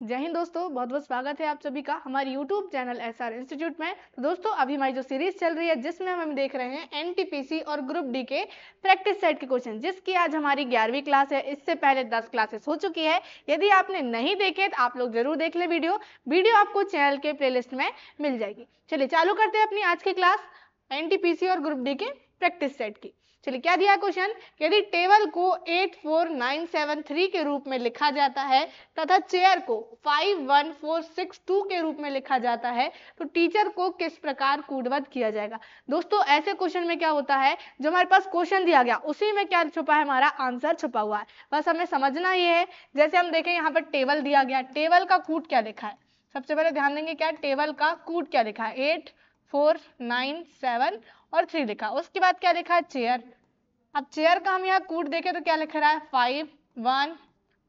जय हिंद दोस्तों, बहुत बहुत स्वागत है आप सभी का हमारे YouTube चैनल SR इंस्टीट्यूट में। तो दोस्तों अभी हमारी जो सीरीज चल रही है जिसमें हम देख रहे हैं एनटीपीसी और ग्रुप डी के प्रैक्टिस सेट के क्वेश्चन, जिसकी आज हमारी 11वीं क्लास है। इससे पहले 10 क्लासेस हो चुकी है। यदि आपने नहीं देखे तो आप लोग जरूर देख ले वीडियो आपको चैनल के प्लेलिस्ट में मिल जाएगी। चलिए चालू करते हैं अपनी आज की क्लास एनटीपीसी और ग्रुप डी के प्रैक्टिस सेट की। चलिए क्या दिया क्वेश्चन, यदि टेबल को 84973 के रूप में लिखा जाता है तथा चेयर को 51462 के रूप में लिखा जाता है तो टीचर को किस प्रकार कूटबद्ध किया जाएगा। दोस्तों ऐसे क्वेश्चन में क्या होता है, जो हमारे पास क्वेश्चन दिया गया उसी में क्या छुपा है, हमारा आंसर छुपा हुआ है। बस हमें समझना ये है, जैसे हम देखें यहाँ पर टेबल दिया गया, टेबल का कूट क्या लिखा है। सबसे पहले ध्यान देंगे क्या टेबल का कूट क्या लिखा है, 8 4 9 7 और 3 लिखा। उसके बाद क्या लिखा है चेयर। अब चेयर का हम यहाँ कूट देखें तो क्या लिख रहा है 5 1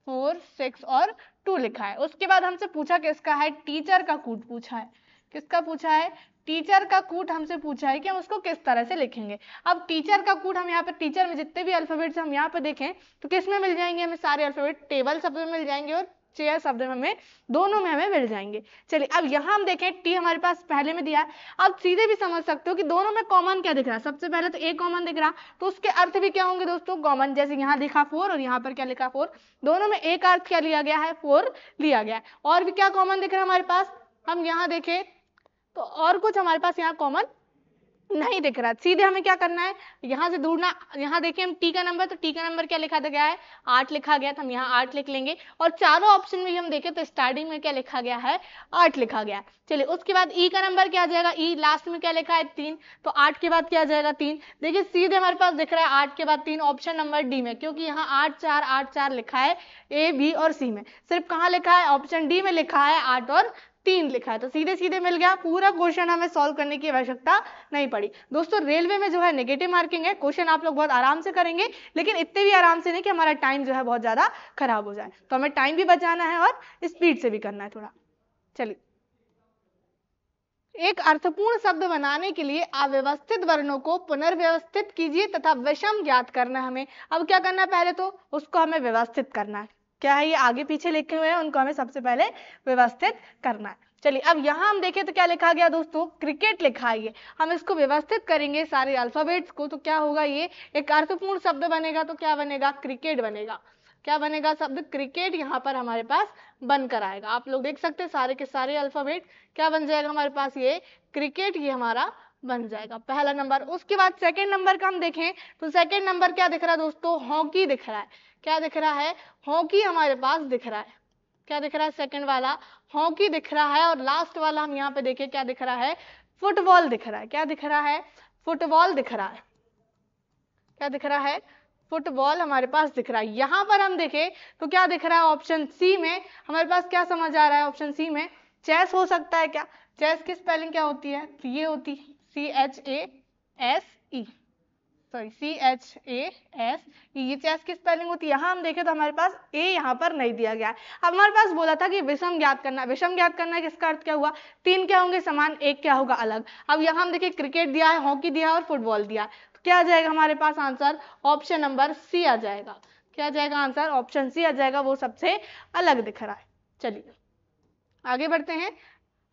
4 6 और 2 लिखा है। उसके बाद हमसे पूछा किसका है, टीचर का कूट पूछा है। किसका पूछा है, टीचर का कूट हमसे पूछा है कि हम उसको किस तरह से लिखेंगे। अब टीचर का कूट हम यहाँ पे टीचर में जितने भी अल्फाबेट्स हम यहाँ पे देखें तो किस में मिल जाएंगे, हमें सारे अल्फाबेट टेबल शब्द में मिल जाएंगे और चेयर शब्द में हमें दोनों में हमें मिल जाएंगे। चलिए अब यहाँ हम देखें टी हमारे पास पहले में दिया है। आप सीधे भी समझ सकते हो कि दोनों में कॉमन क्या दिख रहा है। सबसे पहले तो ए कॉमन दिख रहा, तो उसके अर्थ भी क्या होंगे दोस्तों, कॉमन। जैसे यहाँ लिखा 4 और यहाँ पर क्या लिखा 4, दोनों में एक अर्थ क्या लिया गया है, 4 लिया गया है। और भी क्या कॉमन दिख रहा है हमारे पास, हम यहाँ देखें तो और कुछ हमारे पास यहाँ कॉमन नहीं दिख रहा। सीधे हमें क्या करना है, यहाँ से ढूंढना। यहाँ देखिए हम टी का नंबर, तो टी का नंबर क्या लिखा गया है 8 लिखा गया, तो हम यहाँ 8 लिख लेंगे। और चारों ऑप्शन में हम देखें तो स्टार्टिंग में क्या लिखा गया है 8 लिखा गया। चलिए उसके बाद ई का नंबर क्या आ जाएगा, ई लास्ट में क्या लिखा है 3, तो 8 के बाद क्या आ जाएगा 3। देखिए सीधे हमारे पास दिख रहा है 8 के बाद 3, ऑप्शन नंबर डी में, क्योंकि यहाँ 8 4 लिखा है ए बी और सी में। सिर्फ कहाँ लिखा है, ऑप्शन डी में लिखा है 8 और 3 लिखा है। तो सीधे सीधे मिल गया, पूरा क्वेश्चन हमें सॉल्व करने की आवश्यकता नहीं पड़ी। दोस्तों रेलवे में जो है नेगेटिव मार्किंग है, क्वेश्चन आप लोग बहुत आराम से करेंगे, लेकिन इतने भी आराम से नहीं कि हमारा टाइम जो है बहुत ज्यादा खराब हो जाए। तो हमें टाइम भी बचाना है और स्पीड से भी करना है थोड़ा। चलिए, एक अर्थपूर्ण शब्द बनाने के लिए अव्यवस्थित वर्णों को पुनर्व्यवस्थित कीजिए तथा विषम ज्ञात करना है हमें। अब क्या करना है, पहले तो उसको हमें व्यवस्थित करना है। क्या है, ये आगे पीछे लिखे हुए हैं, उनको हमें सबसे पहले व्यवस्थित करना है। चलिए अब यहाँ हम देखें तो क्या लिखा गया दोस्तों, क्रिकेट लिखा है। ये हम इसको व्यवस्थित करेंगे सारे अल्फाबेट्स को, तो क्या होगा, ये एक अर्थपूर्ण शब्द बनेगा। तो क्या बनेगा, क्रिकेट बनेगा। क्या बनेगा, शब्द क्रिकेट यहाँ पर हमारे पास बनकर आएगा। आप लोग देख सकते हैं सारे के सारे अल्फाबेट क्या बन जाएगा हमारे पास, ये क्रिकेट ये हमारा बन जाएगा पहला नंबर। उसके बाद सेकंड नंबर का हम देखें तो सेकंड नंबर क्या दिख रहा है दोस्तों, हॉकी दिख रहा है। क्या दिख रहा है, हॉकी हमारे पास दिख रहा है। क्या दिख रहा है, सेकंड वाला हॉकी दिख रहा है। और लास्ट वाला हम यहाँ पे देखें क्या दिख रहा है, फुटबॉल दिख रहा है। क्या दिख रहा है, फुटबॉल दिख रहा है। क्या दिख रहा है, फुटबॉल हमारे पास दिख रहा है। यहाँ पर हम देखें तो क्या दिख रहा है, ऑप्शन सी में हमारे पास क्या समझ आ रहा है, ऑप्शन सी में चेस हो सकता है। क्या चेस की स्पेलिंग क्या होती है, ये होती है CHASE, सॉरी CHAS, ये चेस की स्पेलिंग होती है। यहाँ हम देखें तो हमारे पास ए यहाँ पर नहीं दिया गया है। अब हमारे पास बोला था कि विषम ज्ञात करना। विषम ज्ञात करना है, किसका अर्थ क्या हुआ, 3 क्या होंगे समान, 1 क्या होगा अलग। अब यहाँ हम देखें क्रिकेट दिया है, हॉकी दिया है और फुटबॉल दिया है, तो क्या आ जाएगा हमारे पास आंसर, ऑप्शन नंबर सी आ जाएगा। क्या आ जाएगा आंसर, ऑप्शन सी आ जाएगा, वो सबसे अलग दिख रहा है। चलिए आगे बढ़ते हैं।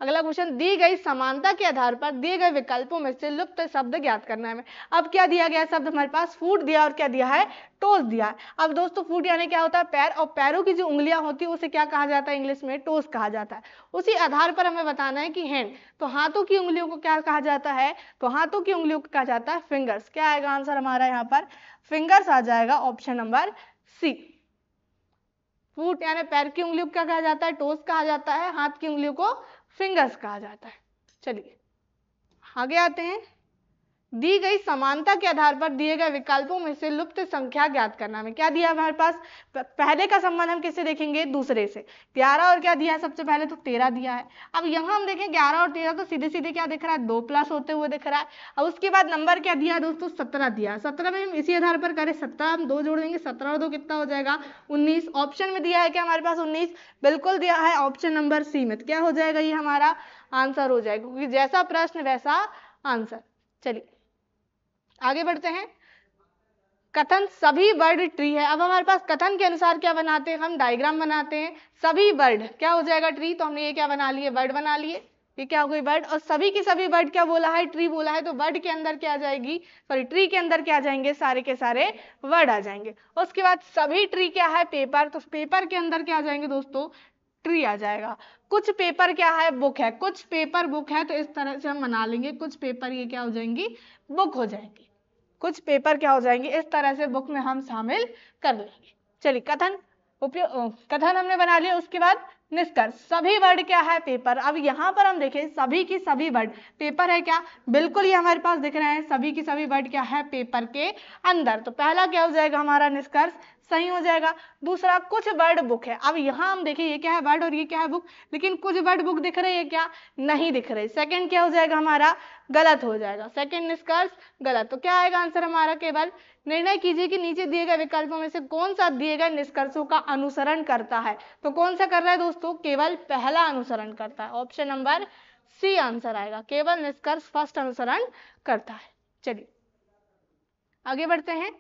अगला क्वेश्चन, दी गई समानता के आधार पर दिए गए विकल्पों में से लुप्त शब्द ज्ञात करना है हमें। अब क्या दिया गया शब्द हमारे पास, फूट दिया और क्या दिया है, टोस दिया है। अब दोस्तों फूट यानी क्या होता है, पैर, और पैरों की जो उंगलियां होती है उसे क्या कहा जाता है, इंग्लिश में टोस कहा जाता है। उसी आधार पर हमें बताना है कि हैंड, तो हाथों की उंगलियों को क्या कहा जाता है, तो हाथों की उंगलियों को कहा जाता है फिंगर्स। क्या आएगा आंसर हमारा यहाँ पर, फिंगर्स आ जाएगा, ऑप्शन नंबर सी। फूट यानी पैर की उंगलियों को क्या कहा जाता है, टोस कहा जाता है, हाथ की उंगलियों को फिंगर्स कहा जाता है। चलिए आगे आते हैं। दी गई समानता के आधार पर दिए गए विकल्पों में से लुप्त संख्या ज्ञात करना में। क्या दिया हमारे पास, पहले का संबंध हम किससे देखेंगे, दूसरे से। 11 और क्या दिया है, सबसे पहले तो 13 दिया है। अब यहाँ हम देखें 11 और 13 तो सीधे सीधे क्या दिख रहा है, 2 प्लस होते हुए दिख रहा है। अब उसके बाद नंबर क्या दिया है दोस्तों, 17 दिया है। 17 में हम इसी आधार पर करें, 17 हम 2 जोड़ देंगे, 17 और 2 कितना हो जाएगा 19। ऑप्शन में दिया है क्या हमारे पास 19, बिल्कुल दिया है, ऑप्शन नंबर सी में। क्या हो जाएगा, ये हमारा आंसर हो जाएगा, क्योंकि जैसा प्रश्न वैसा आंसर। चलिए आगे बढ़ते हैं। कथन सभी वर्ड ट्री है। अब हमारे पास कथन के अनुसार क्या बनाते हैं, हम डायग्राम बनाते हैं। सभी वर्ड क्या हो जाएगा, ट्री। तो हमने ये क्या बना लिए, वर्ड बना लिए। ये क्या हो गई, वर्ड। और सभी की सभी वर्ड क्या बोला है, ट्री बोला है, तो वर्ड के अंदर क्या आ जाएगी, सॉरी ट्री के अंदर क्या आ जाएंगे, सारे के सारे वर्ड आ जाएंगे। उसके बाद सभी ट्री क्या है, पेपर। तो पेपर के अंदर क्या आ जाएंगे दोस्तों, ट्री आ जाएगा। कुछ पेपर क्या है, बुक है। कुछ पेपर बुक है, तो इस तरह से हम बना लेंगे, कुछ पेपर ये क्या हो जाएंगी, बुक हो जाएंगी। कुछ पेपर क्या हो जाएंगे, इस तरह से बुक में हम शामिल कर लेंगे। चलिए कथन कथन हमने बना लिया। उसके बाद निष्कर्ष, सभी वर्ड क्या है, पेपर। अब यहाँ पर हम देखें सभी की सभी वर्ड पेपर है क्या, बिल्कुल ये हमारे पास दिख रहे हैं। सभी की सभी वर्ड क्या है, पेपर के अंदर। तो पहला क्या हो जाएगा हमारा निष्कर्ष, सही हो जाएगा। दूसरा कुछ वर्ड बुक है। अब यहाँ हम देखें ये क्या है, वर्ड, और ये क्या है, बुक। लेकिन कुछ वर्ड बुक दिख रहे हैं क्या, नहीं दिख रहे। सेकंड क्या हो जाएगा हमारा, गलत हो जाएगा। सेकंड निष्कर्ष गलत। तो क्या आएगा आंसर हमारा, केवल निर्णय कीजिए कि नीचे दिए गए विकल्पों में से कौन सा दिए गए निष्कर्षों का अनुसरण करता है। तो कौन सा कर रहा है दोस्तों, केवल पहला अनुसरण करता है। ऑप्शन नंबर सी आंसर आएगा, केवल निष्कर्ष फर्स्ट अनुसरण करता है। चलिए आगे बढ़ते हैं।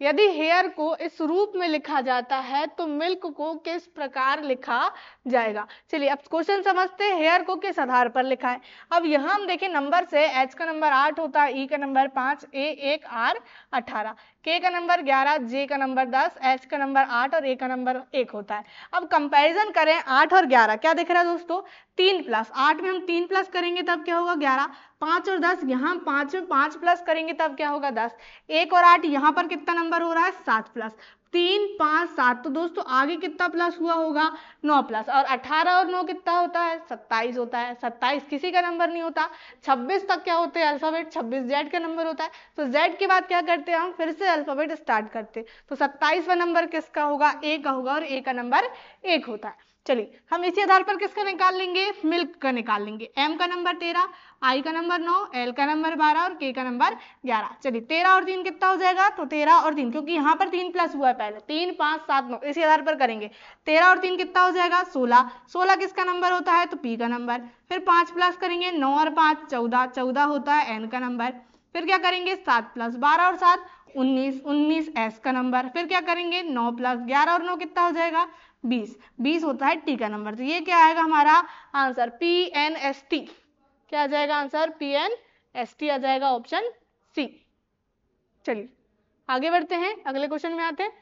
यदि हेयर को इस रूप में लिखा जाता है तो मिल्क को किस प्रकार लिखा जाएगा। चलिए अब क्वेश्चन समझते हैं। हेयर को किस आधार पर लिखा है। अब यहाँ हम देखें नंबर से, एच का नंबर 8 होता है, ई का नंबर 5, ए 1, आर 18, के का नंबर 11, जे का नंबर 10, एच का नंबर 8 और ए का नंबर 1 होता है। अब कंपैरिजन करें 8 और 11, क्या दिख रहा है दोस्तों, 3 प्लस। 8 में हम 3 प्लस करेंगे तब क्या होगा 11, 5 और 10, यहाँ 5 में 5 प्लस करेंगे तब क्या होगा 10, 1 और 8 यहाँ पर कितना नंबर हो रहा है 7 प्लस, 3 5 7। तो दोस्तों आगे कितना प्लस हुआ होगा 9 प्लस, और 18 और 9 कितना होता है 27 होता है। 27 किसी का नंबर नहीं होता। 26 तक क्या होते हैं अल्फाबेट, 26 जेड का नंबर होता है। तो जेड के बाद क्या करते हैं हम, फिर से अल्फाबेट स्टार्ट करते हैं। तो 27वां नंबर किसका होगा, ए का होगा, और ए का नंबर 1 होता है। चलिए हम इसी आधार पर किसका निकाल लेंगे, मिल्क का निकाल लेंगे। एम का नंबर 13, आई का नंबर 9, एल का नंबर 12 और के का नंबर 11। चलिए 13 और 3 कितना हो जाएगा, तो 13 और 3, क्योंकि यहाँ पर 3 प्लस हुआ है पहले, 3 5 7 9, इसी आधार पर करेंगे। 13 और 3 कितना हो जाएगा 16, 16 किसका नंबर होता है, तो पी का नंबर। फिर 5 प्लस करेंगे, 9 और 5 14, 14 होता है एन का नंबर। फिर क्या करेंगे 7 प्लस 12 और 7 19, 19 एस का नंबर। फिर क्या करेंगे 9 प्लस 11 और 9 कितना हो जाएगा 20, 20 होता है टी का नंबर। तो ये क्या आएगा हमारा आंसर, PNST। क्या आ जाएगा आंसर, PNST आ जाएगा, ऑप्शन सी। चलिए आगे बढ़ते हैं, अगले क्वेश्चन में आते हैं।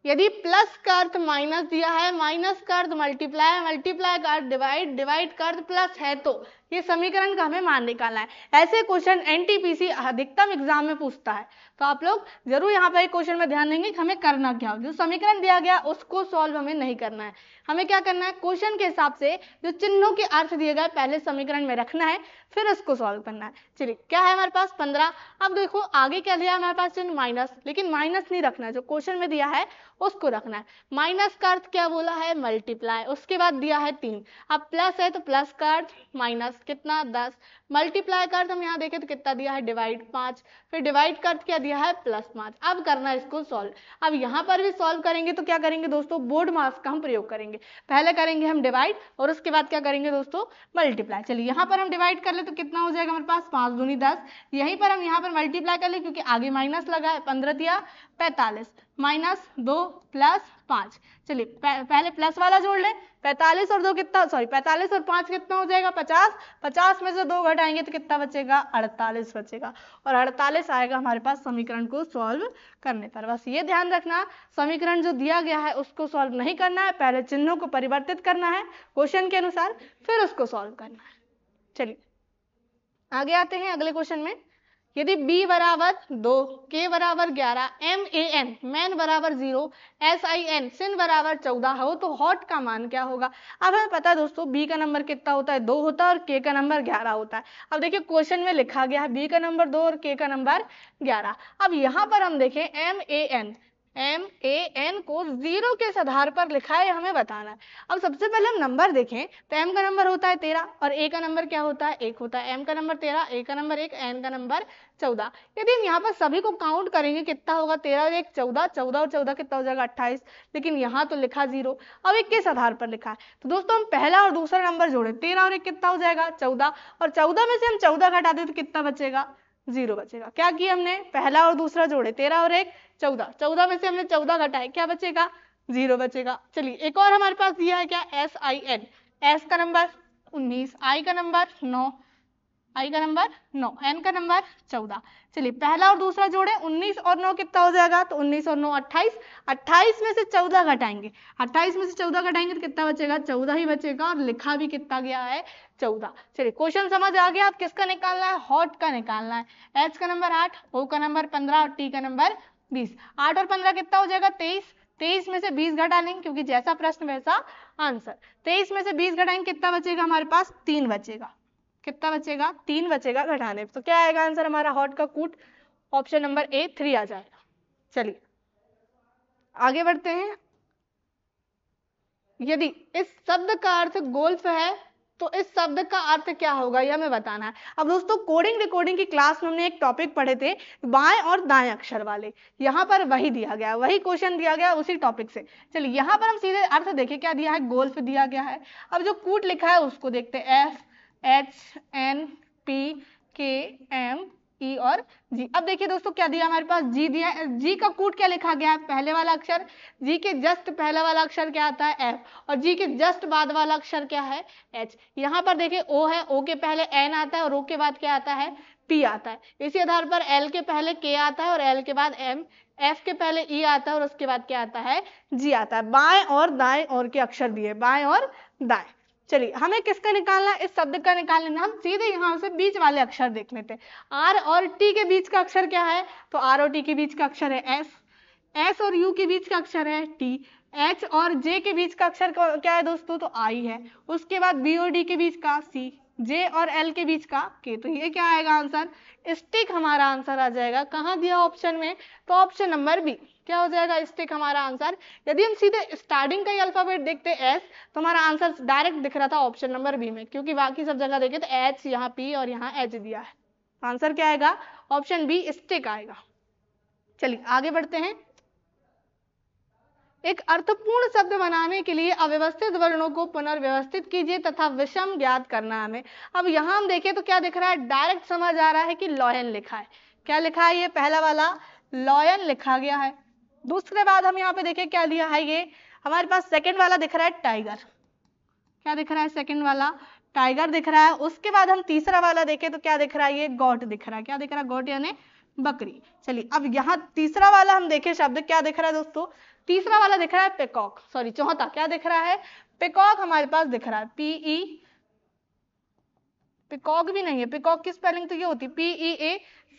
यदि प्लस का अर्थ माइनस दिया है, माइनस का अर्थ मल्टीप्लाई, मल्टीप्लाई का अर्थ डिवाइड, डिवाइड का अर्थ प्लस है, तो ये समीकरण का हमें मान निकालना है। ऐसे क्वेश्चन एनटीपीसी अधिकतम एग्जाम में पूछता है। तो आप लोग जरूर यहाँ पर एक क्वेश्चन में ध्यान देंगे कि हमें करना क्या हो। जो समीकरण दिया गया उसको सॉल्व हमें नहीं करना है। हमें क्या करना है, क्वेश्चन के हिसाब से जो चिन्हों के अर्थ दिए गए पहले समीकरण में रखना है, फिर उसको सॉल्व करना है। चलिए क्या है हमारे पास 15। अब देखो आगे क्या दिया हमारे पास चिन्ह माइनस, लेकिन माइनस नहीं रखना है, जो क्वेश्चन में दिया है उसको रखना है। माइनस का अर्थ क्या बोला है, मल्टीप्लाई। उसके बाद दिया है 3। अब प्लस है तो प्लस का अर्थ माइनस कितना 10, मल्टीप्लाई का अर्थ हम यहाँ देखें तो कितना दिया है डिवाइड 5, फिर डिवाइड का अर्थ क्या दिया है प्लस 5। अब करना है इसको सॉल्व। अब यहाँ पर भी सॉल्व करेंगे तो क्या करेंगे दोस्तों, बोर्ड मार्क्स का हम प्रयोग करेंगे। पहले करेंगे हम डिवाइड और उसके बाद क्या करेंगे दोस्तों, मल्टीप्लाई। चलिए यहाँ पर हम डिवाइड कर ले तो कितना हो जाएगा हमारे पास 5 दूनी 10। यहीं पर हम यहाँ पर मल्टीप्लाई कर ले क्योंकि आगे माइनस लगा है, 15 दिया 45, माइनस 2 प्लस 5। चलिए पहले प्लस वाला जोड़ लें, 45 और 2 कितना, सॉरी 45 और 5 कितना हो जाएगा 50, 50 में से 2 घटाएंगे तो कितना बचेगा 48 बचेगा, और 48 आएगा हमारे पास समीकरण को सॉल्व करने पर। बस ये ध्यान रखना, समीकरण जो दिया गया है उसको सॉल्व नहीं करना है, पहले चिन्हों को परिवर्तित करना है क्वेश्चन के अनुसार, फिर उसको सॉल्व करना है। चलिए आगे आते हैं अगले क्वेश्चन में। यदि b बराबर 2, k बराबर 11, MAN मैन बराबर 0, SIN सिन बराबर 14 हो तो हॉट का मान क्या होगा। अब हमें पता है दोस्तों b का नंबर कितना होता है 2 होता है, और k का नंबर 11 होता है। अब देखिए क्वेश्चन में लिखा गया है b का नंबर 2 और k का नंबर 11। अब यहाँ पर हम देखें MAN को 0 के आधार पर लिखा है, हमें बताना है। अब सबसे पहले हम नंबर देखें तो m का नंबर होता है 13 और a का नंबर क्या होता है 1 होता है। m का नंबर 13, a का नंबर 1, n का नंबर 14। यदि हम यहाँ पर सभी को काउंट करेंगे कितना होगा 13 और 1 14, 14 और 14 कितना हो जाएगा 28, लेकिन यहाँ तो लिखा 0। अब एक किस आधार पर लिखा है, तो दोस्तों हम पहला और दूसरा नंबर जोड़े, 13 और 1 कितना हो जाएगा 14, और 14 में से हम 14 घटा दें तो कितना बचेगा 0 बचेगा। क्या किया हमने, पहला और दूसरा जोड़े, 13 और 1 14, 14 में से हमने 14 घटाए, क्या बचेगा, 0 बचेगा। चलिए एक और हमारे पास दिया है क्या, SIN, S का नंबर 19, I का नंबर 9, I का नंबर 9, N का नंबर 14। चलिए पहला और दूसरा जोड़े, 19 और 9 कितना हो जाएगा, तो 19 और 9 28, 28 में से 14 घटाएंगे, 28 में से 14 घटाएंगे तो कितना बचेगा, 14 ही बचेगा, और लिखा भी कितना गया है, 14। चलिए क्वेश्चन समझ आ गया, आप किसका निकालना है, हॉट का निकालना है। H का नंबर 8, O का नंबर 15 और T का नंबर 20। 8 और 15 कितना हो जाएगा, 23, 23 में से 20 घटा लेंगे, क्योंकि जैसा प्रश्न वैसा आंसर। 23 में से 20 घटाएंगे, कितना बचेगा हमारे पास, 3 बचेगा। कितना बचेगा, 3 बचेगा घटाने, तो क्या आएगा आंसर हमारा, हॉट का कूट, ऑप्शन नंबर A 3 आ जाएगा। चलिए आगे बढ़ते हैं। यदि इस शब्द का अर्थ गोल्फ है तो इस शब्द का अर्थ क्या होगा, यह हमें बताना है। अब दोस्तों कोडिंग रिकॉर्डिंग की क्लास में हमने एक टॉपिक पढ़े थे, बाएं और दाएं अक्षर वाले, यहाँ पर वही दिया गया, वही क्वेश्चन दिया गया उसी टॉपिक से। चलिए यहाँ पर हम सीधे अर्थ देखें, क्या दिया है, गोल्फ दिया गया है। अब जो कूट लिखा है उसको देखते हैं, FHNPKME और G। अब देखिए दोस्तों क्या दिया हमारे पास, G दिया है। G का कूट क्या लिखा गया है, पहले वाला अक्षर, G के जस्ट पहले वाला अक्षर क्या आता है, F, और G के जस्ट बाद वाला अक्षर क्या है, H। यहाँ पर देखिए O है, O के पहले N आता है और O के बाद क्या आता है, P आता है। इसी आधार पर L के पहले K आता है और L के बाद M, F के पहले E आता है और उसके बाद क्या आता है, G आता है। बाएं और दाएं और के अक्षर दिए, बाएं और दाएं। चलिए हमें किसका निकालना है, इस शब्द का निकाल लेना। हम सीधे यहाँ से बीच वाले अक्षर देख लेते हैं। आर और टी के बीच का अक्षर क्या है, तो आर और टी के बीच का अक्षर है एस, एस और यू के बीच का अक्षर है टी, एच और जे के बीच का अक्षर क्या है दोस्तों, तो आई है। उसके बाद बी और डी के बीच का सी, जे और एल के बीच का के। तो ये क्या आएगा आंसर, स्टिक हमारा आंसर आ जाएगा। कहाँ दिया ऑप्शन में, तो ऑप्शन नंबर बी, क्या हो जाएगा, स्टिक हमारा आंसर। यदि हम सीधे स्टार्टिंग का ही अल्फाबेट देखते एस, तो हमारा आंसर डायरेक्ट दिख रहा था ऑप्शन नंबर बी में, क्योंकि बाकी सब जगह देखे तो एच, यहाँ पी और यहाँ एच दिया है। आंसर क्या आएगा, ऑप्शन बी स्टिक आएगा। चलिए आगे बढ़ते हैं। एक अर्थपूर्ण शब्द बनाने के लिए अव्यवस्थित वर्णों को पुनर्व्यवस्थित कीजिए तथा विषम ज्ञात करना हमें। अब यहाँ हम देखें तो क्या दिख रहा है, डायरेक्ट समझ आ रहा है कि लॉयन लिखा है। क्या लिखा है, ये पहला वाला लॉयन लिखा गया है। दूसरे बाद हम यहाँ पे देखें क्या दिया है, ये हमारे पास सेकंड वाला दिख रहा है टाइगर। क्या दिख रहा है, सेकंड वाला टाइगर दिख रहा है। उसके बाद हम तीसरा वाला देखें तो क्या दिख रहा है, ये गॉट दिख रहा है। क्या दिख रहा है, गॉट यानी बकरी। चलिए अब यहाँ तीसरा वाला हम देखें शब्द, क्या दिख रहा है दोस्तों, तीसरा वाला दिख रहा है पिकॉक, सॉरी चौथा क्या दिख रहा है, पिकॉक हमारे पास दिख रहा है, PE, पिकॉक भी नहीं है, पिकॉक की स्पेलिंग तो ये होती है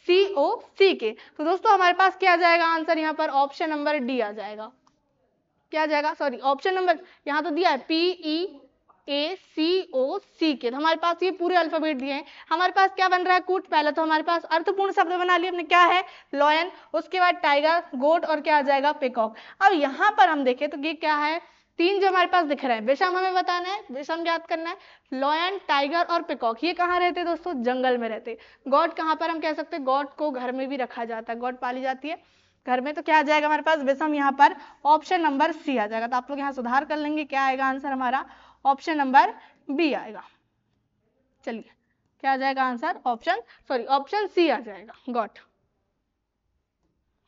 PEACOCK। तो दोस्तों हमारे पास क्या आ जाएगा आंसर, यहाँ पर ऑप्शन नंबर डी आ जाएगा। क्या आ जाएगा, सॉरी ऑप्शन नंबर यहाँ तो दिया है PEACOCK। तो हमारे पास ये पूरे अल्फाबेट दिए हैं। हमारे पास क्या बन रहा है, कूट। पहले तो हमारे पास अर्थपूर्ण शब्द बना लिया हमने, क्या है, लॉयन। उसके बाद टाइगर, गोट और क्या आ जाएगा, पिकॉक। अब यहाँ पर हम देखें तो ये क्या है, तीन जो हमारे पास दिख रहे हैं, विषम हमें बताना है, विषम ज्ञात करना है। लॉयन, टाइगर और पिकॉक ये कहाँ रहते हैं दोस्तों, जंगल में रहते। गॉट कहाँ पर हम कह सकते हैं, गॉट को घर में भी रखा जाता है, गॉट पाली जाती है घर में। तो क्या आ जाएगा हमारे पास, विषम, यहाँ पर ऑप्शन नंबर सी आ जाएगा। तो आप लोग यहाँ सुधार कर लेंगे, क्या आएगा आंसर हमारा, ऑप्शन नंबर बी आएगा। चलिए क्या आ जाएगा आंसर, ऑप्शन सी आ जाएगा, गॉट।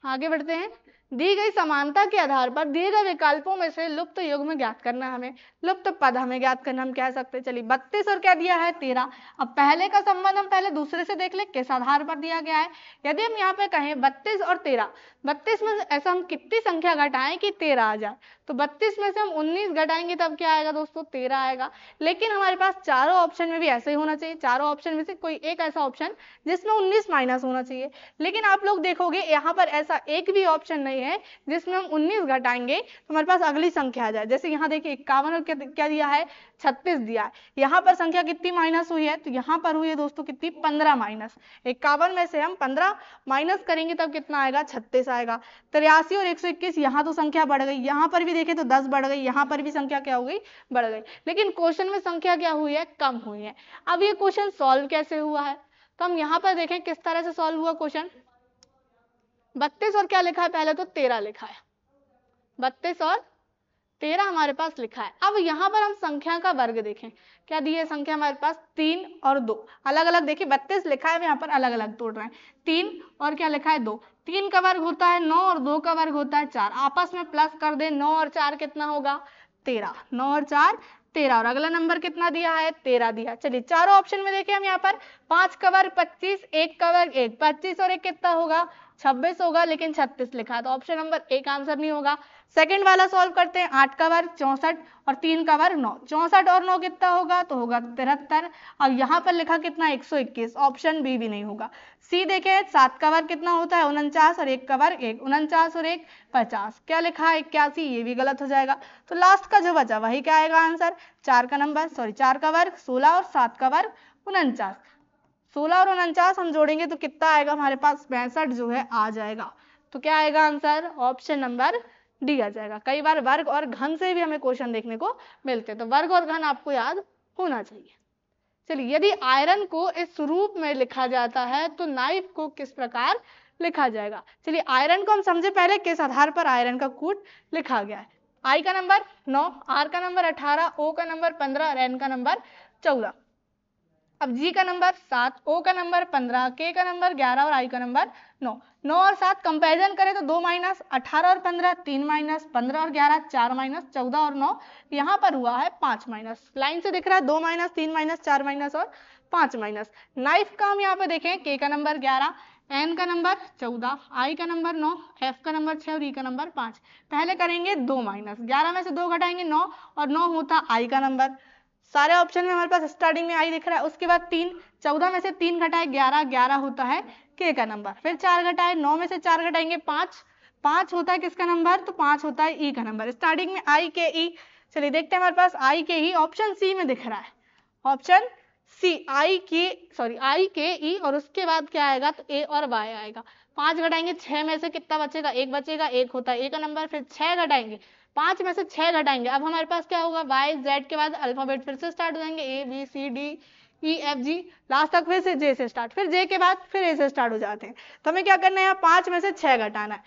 आगे बढ़ते हैं। दी गई समानता के आधार पर दिए गए विकल्पों में से लुप्त युग्म ज्ञात करना है हमें, लुप्त पद हमें ज्ञात करना, हम कह सकते हैं। चलिए 32 और क्या दिया है 13। अब पहले का संबंध हम पहले दूसरे से देख ले, किस आधार पर दिया गया है। यदि हम यहाँ पे कहें 32 और 13, 32 में से ऐसा हम कितनी संख्या घटाएं कि 13 आ जाए, तो 32 में से हम 19 घटाएंगे तब क्या आएगा दोस्तों, 13 आएगा। लेकिन हमारे पास चारों ऑप्शन में भी ऐसे ही होना चाहिए, चारों ऑप्शन में से कोई एक ऐसा ऑप्शन जिसमें 19 माइनस होना चाहिए। लेकिन आप लोग देखोगे यहाँ पर ऐसा एक भी ऑप्शन नहीं है जिसमें हम 19 घटाएंगे तो हमारे पास अगली संख्या आ जाए। जैसे यहाँ देखिए 51 और क्या दिया है, 36 दिया है। यहाँ पर संख्या कितनी माइनस हुई है, तो यहाँ पर हुई है दोस्तों कितनी, 15 माइनस। 51 में से हम 15 माइनस करेंगे तब कितना आएगा, 36 आएगा। 83 और 121, यहाँ तो संख्या बढ़ गई, यहाँ पर भी देखें तो 10 बढ़ गई, यहाँ पर भी संख्या क्या हो गई, बढ़ गई। लेकिन क्वेश्चन में संख्या क्या हुई है, कम हुई है। अब ये क्वेश्चन सॉल्व कैसे हुआ है, तो हम यहाँ पर देखें किस तरह से सॉल्व हुआ क्वेश्चन। 32 और क्या लिखा है, पहले तो 13 लिखा है, 32 और 13 हमारे पास लिखा है। अब यहाँ पर हम संख्या का वर्ग देखें, क्या दी है संख्या हमारे पास 3 और 2, अलग अलग देखिए 32 लिखा है, यहाँ पर अलग अलग तोड़ रहे हैं। 3 और क्या लिखा है 2, 3 का वर्ग होता है 9 और 2 का वर्ग होता है 4, आपस में प्लस कर दे, 9 और 4 कितना होगा 13, 9 और 4 13, और अगला नंबर कितना दिया है 13 दिया। चलिए चारों ऑप्शन में देखें हम यहाँ पर 5 का वर्ग 25, 1 का वर्ग 1, 25 और 1 कितना होगा 26 होगा, लेकिन 36 लिखा है तो ऑप्शन नंबर 1 आंसर नहीं होगा। सेकंड वाला सॉल्व करते हैं, 8 का वर्ग 64 और 3 का वर्ग 9, 64 और 9 कितना होगा तो होगा 73, और यहाँ पर लिखा कितना 121, ऑप्शन बी भी नहीं होगा। सी देखें 7 का वर्ग कितना होता है 49 और 1 का वर्ग 1, 49 और 1 50, क्या लिखा है 81, ये भी गलत हो जाएगा। तो लास्ट का जो बचा वही क्या आएगा आंसर, 4 का वर्ग 16 और 7 का वर्ग 49, 16 और 49 हम जोड़ेंगे तो कितना आएगा हमारे पास 62 जो है आ जाएगा। तो क्या आएगा आंसर, ऑप्शन नंबर डी आ जाएगा। कई बार वर्ग और घन से भी हमें क्वेश्चन देखने को मिलते हैं, तो वर्ग और घन आपको याद होना चाहिए। चलिए यदि आयरन को इस रूप में लिखा जाता है तो नाइफ को किस प्रकार लिखा जाएगा। चलिए आयरन को हम समझे पहले किस आधार पर आयरन का कूट लिखा गया है। आई का नंबर 9, आर का नंबर 18, ओ का नंबर 15 और एन का नंबर 14। अब जी का नंबर 7, ओ का नंबर 15, के का नंबर 11 और आई का नंबर 9। 9 और 7 कंपैरिजन करें तो 2 माइनस, 18 और 15 3 माइनस, 15 और 11 4 माइनस, 14 और 9 यहाँ पर हुआ है 5 माइनस। लाइन से दिख रहा है 2 माइनस, 3 माइनस, 4 माइनस और 5 माइनस। नाइफ का हम यहाँ पे देखें, के का नंबर 11, एन का नंबर 14, आई का नंबर 9, एफ का नंबर 6 और ई का नंबर 5। पहले करेंगे 2 माइनस, 11 में से 2 घटाएंगे 9 और 9 होता आई का नंबर। सारे ऑप्शन में हमारे पास स्टार्टिंग में आई दिख रहा है। उसके बाद 3, 14 में से 3 घटाए 11, 11 होता है के का नंबर। फिर 4 घटाए 9 में से 4 घटाएंगे 5, 5 होता है किसका नंबर तो 5 होता है ई का नंबर। स्टार्टिंग में आई के ई। चलिए देखते हैं हमारे पास आई के ई ऑप्शन सी में दिख रहा है, ऑप्शन सी आई के ई, और उसके बाद क्या आएगा तो ए और वाई आएगा। 5 घटाएंगे 6 में से कितना बचेगा 1 बचेगा, 1 होता है ए का नंबर। फिर 6 घटाएंगे 5 में से 6 घटाएंगे, अब हमारे पास क्या होगा वाई जेड के बाद अल्फाबेट फिर से स्टार्ट हो जाएंगे, A B C D E F G, last तक फिर से जे से स्टार्ट, फिर जे के बाद फिर ए से स्टार्ट हो जाते हैं। तो हमें क्या करना है यहाँ 5 में से 6 घटाना है,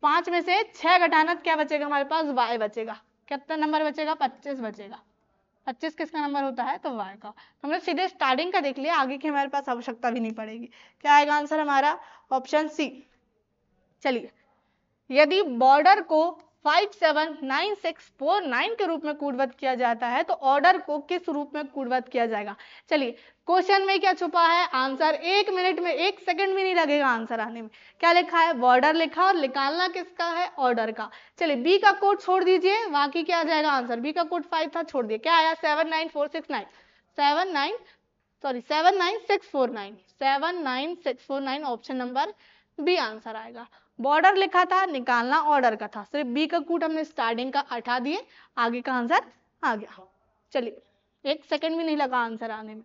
5 में से 6 घटाना क्या बचेगा हमारे पास वाई बचेगा। कितना नंबर बचेगा 25 बचेगा। 25 किसका नंबर होता है तो वाई का। तो हमने सीधे स्टार्टिंग का देख लिया, आगे की हमारे पास आवश्यकता भी नहीं पड़ेगी। क्या आएगा आंसर हमारा ऑप्शन सी। चलिए यदि बॉर्डर को 579649 के रूप में कूटबद्ध किया जाता है तो ऑर्डर को किस रूप में कूटबद्ध किया जाएगा। चलिए क्वेश्चन में क्या छुपा है आंसर, 1 मिनट में 1 सेकंड भी नहीं लगेगा आंसर आने में। क्या लिखा है बॉर्डर लिखा और निकालना किसका है ऑर्डर का। चलिए बी का कोड छोड़ दीजिए, बाकी क्या आ जाएगा आंसर, बी का कोड 5 था छोड़ दिए, क्या आया 79649, 79649 ऑप्शन नंबर बी आंसर आएगा। बॉर्डर लिखा था निकालना ऑर्डर का था, सिर्फ बी का कूट हमने स्टार्टिंग का हटा दिए, आगे का आंसर आ गया। चलिए 1 सेकंड भी नहीं लगा आंसर आने में।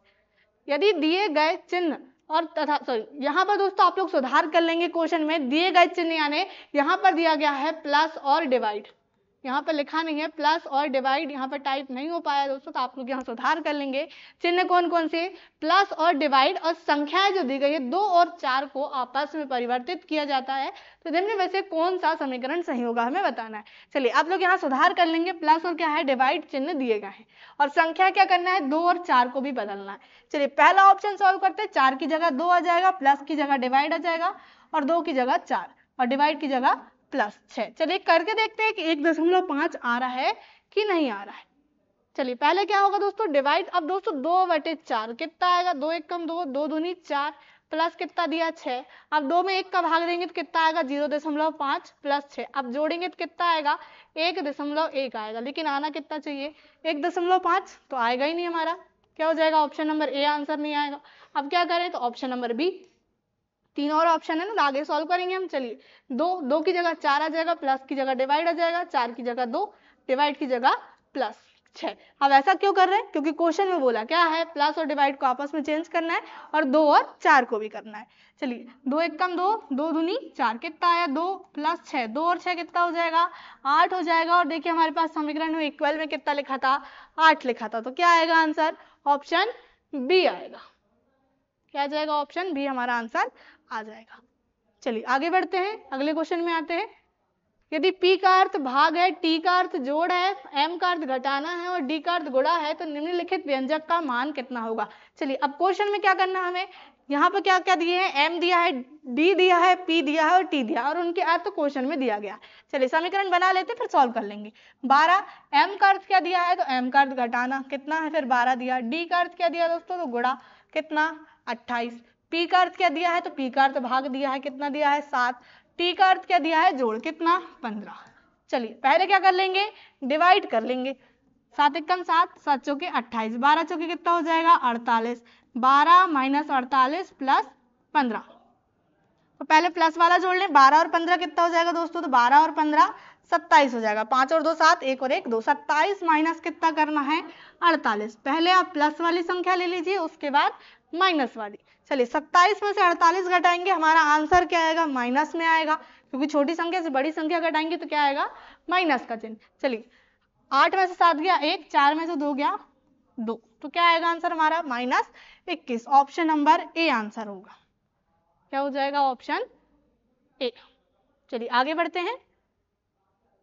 यदि दिए गए चिन्ह और तथा यहाँ पर दोस्तों आप लोग सुधार कर लेंगे क्वेश्चन में, दिए गए चिन्ह यानी यहाँ पर दिया गया है प्लस और डिवाइड, यहाँ पर लिखा नहीं है प्लस और डिवाइड, यहाँ पर टाइप नहीं हो पाया दोस्तों, तो आप लोग यहाँ सुधार कर लेंगे। चिन्ह कौन कौन से प्लस और डिवाइड, और संख्याएं जो दी गई है 2 और 4 को आपस में परिवर्तित किया जाता है, तो इनमें वैसे कौन सा समीकरण सही होगा हमें बताना है। चलिए आप लोग यहाँ सुधार कर लेंगे, प्लस और क्या है डिवाइड चिन्ह दिए गए हैं, और संख्या क्या करना है 2 और 4 को भी बदलना है। चलिए पहला ऑप्शन सॉल्व करते हैं, 4 की जगह 2 आ जाएगा, प्लस की जगह डिवाइड आ जाएगा, और 2 की जगह 4 और डिवाइड की जगह प्लस 6। चलिए करके देखते हैं कि 1.5 आ रहा है कि नहीं आ रहा है। चलिए पहले क्या होगा दोस्तों डिवाइड, अब दोस्तों 2/4 कितना आएगा, 2 1 कम 2, 2 दूनी 4, प्लस कितना दिया 6, अब 2 में 1 का भाग देंगे तो कितना आएगा 0.5 प्लस 6, अब जोड़ेंगे तो कितना आएगा 1.1 आएगा, लेकिन आना कितना चाहिए 1.5, तो आएगा ही नहीं हमारा, क्या हो जाएगा ऑप्शन नंबर ए आंसर नहीं आएगा। अब क्या करें तो ऑप्शन नंबर बी, 3 और ऑप्शन है ना, आगे सॉल्व करेंगे हम। चलिए 2 की जगह 4 आ जाएगा, प्लस की जगह डिवाइड आ जाएगा, 4 की जगह 2, डिवाइड की जगह प्लस 6। अब ऐसा क्यों कर रहे हैं, क्योंकि क्वेश्चन में बोला क्या है प्लस और डिवाइड को आपस में चेंज करना है, और 2 और 4 को भी करना है। चलिए 2 1 कम 2, 2 दूनी 4, कितना आया 2 प्लस 6, 2 और 6 कितना हो जाएगा 8 हो जाएगा। और देखिए हमारे पास समीकरण में इक्वल में कितना लिखा था 8 लिखा था, तो क्या आएगा आंसर ऑप्शन बी आएगा। क्या आ जाएगा ऑप्शन बी हमारा आंसर आ जाएगा। चलिए आगे बढ़ते हैं, अगले क्वेश्चन में आते हैं। यदि P का अर्थ भाग है, T का अर्थ जोड़ है, M का अर्थ घटाना है और D का अर्थ गुणा है तो निम्नलिखित व्यंजक का मान कितना होगा। चलिए अब क्वेश्चन में क्या करना हमें, यहाँ पर क्या क्या दिए हैं, M दिया है, D दिया है, P दिया है और T दिया है और उनके अर्थ क्वेश्चन में दिया गया। चलिए समीकरण बना लेते फिर सॉल्व कर लेंगे। 12, M का अर्थ क्या दिया है तो M का अर्थ घटाना कितना है, फिर 12 दिया। D का अर्थ क्या दिया दोस्तों तो गुणा कितना 28। P का अर्थ क्या दिया है तो P का अर्थ भाग दिया है, कितना दिया है 7। T का अर्थ क्या दिया है जोड़ कितना 15। चलिए पहले क्या कर लेंगे, डिवाइड कर लेंगे। 7 एकम 7, 7 चौके 28, 12 चौके कितना हो जाएगा 48। 12 माइनस 48 प्लस 15, तो पहले प्लस वाला जोड़ लें। 12 और 15 कितना हो जाएगा दोस्तों तो 12 और 15 27 हो जाएगा। 5 और 2 7, 1 और 1 2, 27 माइनस कितना करना है 48। पहले आप प्लस वाली संख्या ले लीजिए, उसके बाद माइनस वाली। चलिए 27 में से 48 घटाएंगे, हमारा आंसर क्या आएगा माइनस में आएगा, क्योंकि छोटी संख्या से बड़ी संख्या घटाएंगे तो क्या आएगा माइनस का चिन्ह। चलिए 8 में से 7 गया 1, 4 में से 2 गया 2, तो क्या आएगा आंसर हमारा -21। ऑप्शन नंबर ए आंसर होगा। क्या हो जाएगा ऑप्शन ए। चलिए आगे बढ़ते हैं।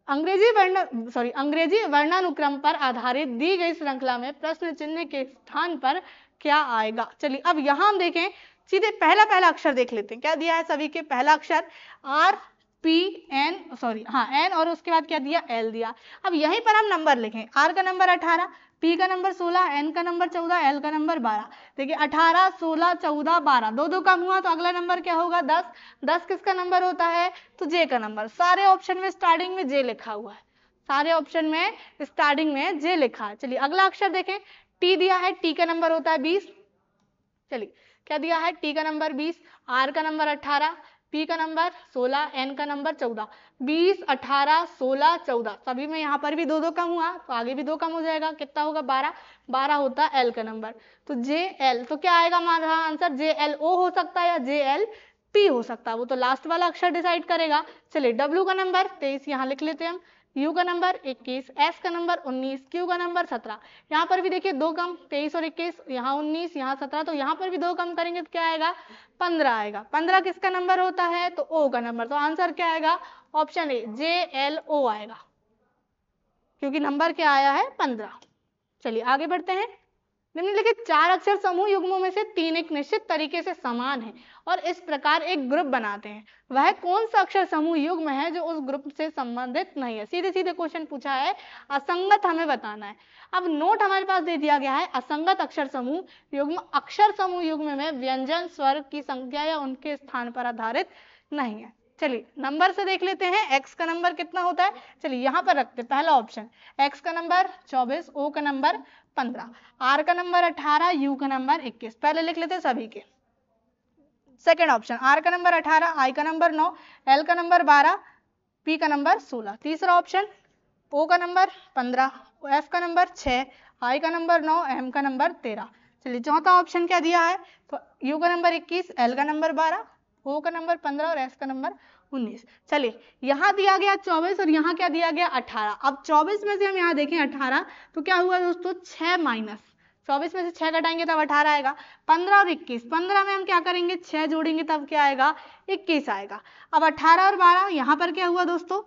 अंग्रेजी वर्णानुक्रम पर आधारित दी गई श्रृंखला में प्रश्न चिन्ह के स्थान पर क्या आएगा। चलिए अब यहां हम देखें, सीधे पहला अक्षर देख लेते हैं। क्या दिया है सभी के, पहला अक्षर आर पी एन, एन और उसके बाद क्या दिया एल दिया। अब यहीं पर हम नंबर लिखें, आर का नंबर 18, पी का नंबर 16, एन का नंबर 14, एल का नंबर 12। देखिए 18 16 14 12, दो कम हुआ तो अगला नंबर क्या होगा 10। 10 किसका नंबर होता है तो जे का नंबर। सारे ऑप्शन में स्टार्टिंग में जे लिखा हुआ है, सारे ऑप्शन में स्टार्टिंग में जे लिखा है। चलिए अगला अक्षर देखें, टी दिया है, टी का नंबर होता है 20। चलिए क्या दिया है टी का नंबर 20, आर का नंबर 18, पी का नंबर 16, एन का नंबर 14। 20 18 16 14, सभी में यहाँ पर भी दो कम हुआ तो आगे भी 2 कम हो जाएगा, कितना होगा 12। 12 होता है एल का नंबर, तो जे एल, तो क्या आएगा हमारा आंसर जे एल ओ हो सकता है या जे एल पी हो सकता है, वो तो लास्ट वाला अक्षर डिसाइड करेगा। चलिए डब्ल्यू का नंबर 23 यहाँ लिख लेते हैं हम, यू का नंबर 21, एस का नंबर 19, क्यू का नंबर 17। यहाँ पर भी देखिए 2 कम, 23 और 21, यहाँ 19 यहाँ 17, तो यहाँ पर भी 2 कम करेंगे तो क्या आएगा 15 आएगा। 15 किसका नंबर होता है तो ओ का नंबर, तो आंसर क्या आएगा option A J L O आएगा, क्योंकि नंबर क्या आया है 15। चलिए आगे बढ़ते हैं। निम्नलिखित 4 अक्षर समूह युग्मों में से 3 एक निश्चित तरीके से समान हैं और इस प्रकार एक ग्रुप बनाते हैं, वह कौन सा अक्षर समूह युग्म है जो उस ग्रुप से संबंधित नहीं है। सीधे सीधे क्वेश्चन पूछा है, असंगत हमें बताना है। अब नोट हमारे पास दे दिया गया है, असंगत अक्षर समूह युग्म अक्षर समूह युग्म में व्यंजन स्वर की संख्या या उनके स्थान पर आधारित नहीं है। चलिए नंबर से देख लेते हैं, x का नंबर कितना होता है। चलिए यहाँ पर रखते हैं पहला ऑप्शन, x का नंबर 24, o का नंबर 15, r का नंबर 18, u का नंबर 21। पहले लिख लेते हैं सभी के। सेकंड ऑप्शन, r का नंबर 18, i का नंबर 9, l का नंबर 12, p का नंबर 16। तीसरा ऑप्शन, o का नंबर 15, f का नंबर 6, i का नंबर 9, m का नंबर 13। चलिए चौथा ऑप्शन क्या दिया है तो u का नंबर 21, l का नंबर 12, o का नंबर 15 और s का नंबर 19। चलिए यहाँ दिया गया 24 और यहाँ क्या दिया गया 18। अब 24 में से हम यहाँ देखें 18, तो क्या हुआ दोस्तों 6 माइनस 24 में से 6 घटाएंगे तब 18 आएगा। 15 और 21, 15 में हम क्या करेंगे 6 जोड़ेंगे तब क्या आएगा 21 आएगा। अब 18 और 12, यहाँ पर क्या हुआ दोस्तों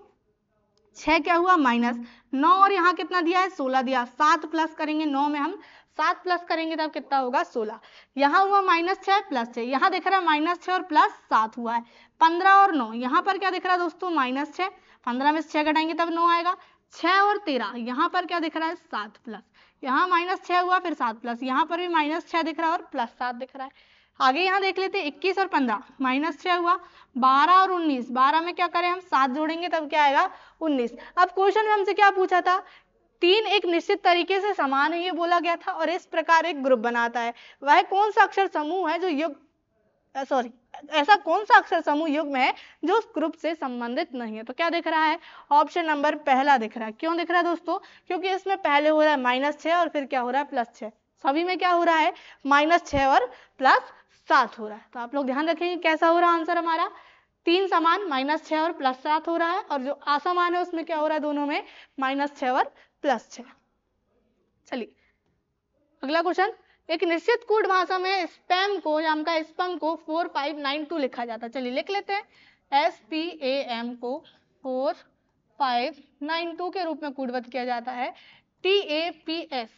6 क्या हुआ माइनस 9 और यहाँ कितना दिया है 16 दिया। 7 प्लस करेंगे 9 में हम 7 प्लस करेंगे तब कितना होगा 16। यहाँ हुआ -6 +6, यहाँ दिख रहा है -6 और +7 हुआ है। 15 और 9, यहाँ पर क्या दिख रहा है दोस्तों -6, 15 में से 6 घटाएंगे तब 9 आएगा। 6 और 13, यहाँ पर क्या दिख रहा है 7 प्लस, यहाँ -6 हुआ फिर 7 प्लस, यहाँ पर भी -6 दिख रहा है और +7 दिख रहा है। आगे यहाँ देख लेते हैं 21 और 15, -6 हुआ। 12 और 19, 12 में क्या करें हम 7 जोड़ेंगे तब क्या आएगा 19। अब क्वेश्चन में हमसे क्या पूछा था, 3 एक निश्चित तरीके से समान है ये बोला गया था और इस प्रकार एक ग्रुप बनाता है, वह कौन सा अक्षर समूह है जो ऐसा कौन सा अक्षर समूह युग्म है जो उस ग्रुप से संबंधित नहीं है। तो क्या दिख रहा है ऑप्शन नंबर पहला दिख रहा है। क्यों दिख रहा है दोस्तों, क्योंकि इसमें पहले हो रहा है -6 और फिर क्या हो रहा है +6, सभी में क्या हो रहा है -6 और +7 हो रहा है। तो आप लोग ध्यान रखेंगे कैसा हो रहा है आंसर हमारा, 3 समान -6 और +7 हो रहा है और जो असमान है उसमें क्या हो रहा है दोनों में -6 और +6। चलिए अगला क्वेश्चन, एक निश्चित कोड भाषा में स्पैम को 4592 लिखा जाता है। चलिए लिख लेते हैं, SPAM को 4592 592 के रूप में कूटबद्ध किया जाता है। TAPS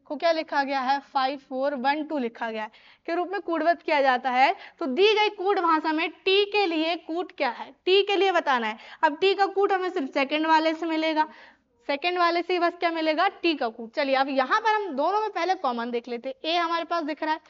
को क्या लिखा गया है, 5412 लिखा गया है के रूप में कूटबद्ध किया जाता है। तो दी गई कूट भाषा में टी के लिए कूट क्या है, टी के लिए बताना है। अब टी का कूट हमें सिर्फ सेकंड वाले से मिलेगा, सेकंड वाले से ही बस क्या मिलेगा, टी का कूट। चलिए अब यहाँ पर हम दोनों में पहले कॉमन देख लेते हैं। ए हमारे पास दिख रहा है,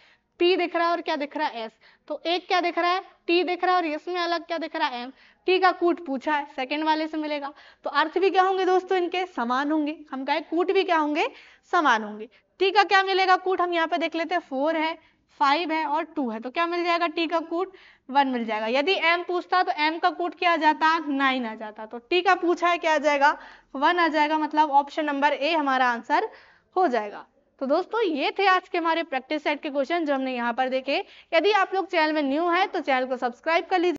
पी दिख रहा है और क्या दिख रहा है, एस। तो एक क्या दिख रहा है, टी दिख रहा है और इसमें अलग क्या दिख रहा है, एम। टी का कूट पूछा है, सेकंड वाले से मिलेगा। तो अर्थ भी क्या होंगे दोस्तों, इनके समान होंगे। हम कहे कूट भी क्या होंगे, समान होंगे। टी का क्या मिलेगा कूट, हम यहाँ पे देख लेते हैं, 4 है, 5 है और 2 है। तो क्या मिल जाएगा, टी का कूट 1 मिल जाएगा। यदि एम पूछता तो एम का कूट क्या आ जाता, 9 आ जाता। तो टी का पूछा है, क्या आ जाएगा, 1 आ जाएगा। मतलब ऑप्शन नंबर ए हमारा आंसर हो जाएगा। तो दोस्तों ये थे आज के हमारे प्रैक्टिस सेट के क्वेश्चन जो हमने यहाँ पर देखे। यदि आप लोग चैनल में न्यू है तो चैनल को सब्सक्राइब कर लीजिए।